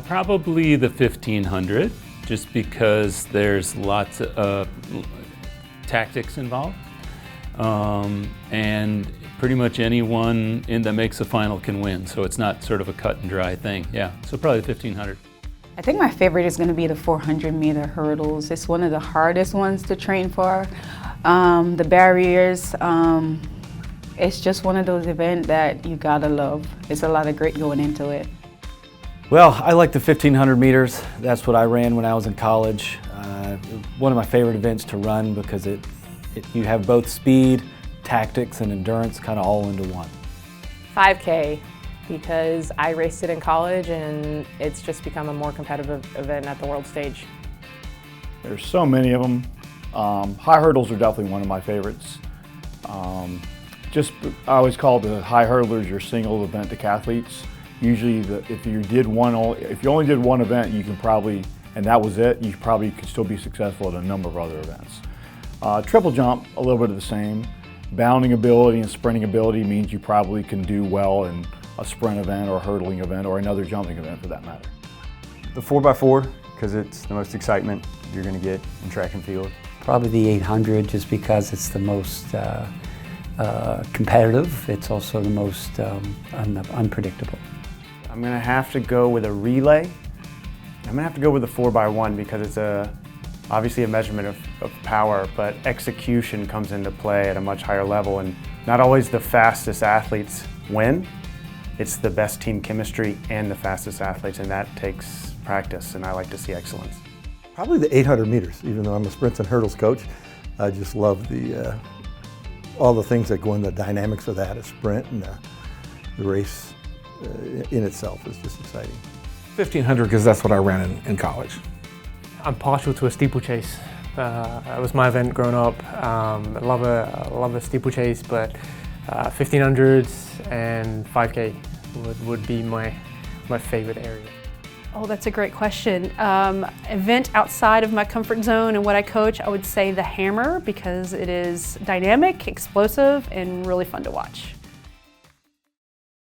Probably the 1500, just because there's lots of tactics involved. And pretty much anyone that makes a final can win, so it's not sort of a cut and dry thing. Yeah, so probably the 1500. I think my favorite is going to be the 400-meter hurdles. It's one of the hardest ones to train for. The barriers, it's just one of those events that you gotta love. It's a lot of grit going into it. Well, I like the 1500 meters. That's what I ran when I was in college. One of my favorite events to run because you have both speed, tactics, and endurance kind of all into one. 5K, because I raced it in college and it's just become a more competitive event at the world stage. There's so many of them. High hurdles are definitely one of my favorites. I always call the high hurdlers your single event decathletes. Usually, if you only did one event, you can probably, and that was it, you probably could still be successful at a number of other events. Triple jump, a little bit of the same. Bounding ability and sprinting ability means you probably can do well in a sprint event or a hurdling event or another jumping event for that matter. The 4x4, because it's the most excitement you're going to get in track and field. Probably the 800, just because it's the most competitive. It's also the most unpredictable. I'm going to have to go with a relay. I'm going to have to go with the 4x1 because it's obviously a measurement of power, but execution comes into play at a much higher level, and not always the fastest athletes win. It's the best team chemistry and the fastest athletes, and that takes practice, and I like to see excellence. Probably the 800 meters, even though I'm a sprints and hurdles coach. I just love all the things that go in the dynamics of that, a sprint and the race in itself is just exciting. 1500 because that's what I ran in college. I'm partial to a steeplechase. That was my event growing up. I love a steeplechase, but 1500s and 5K would be my favorite area. Oh, that's a great question. Event outside of my comfort zone and what I coach, I would say the hammer, because it is dynamic, explosive, and really fun to watch.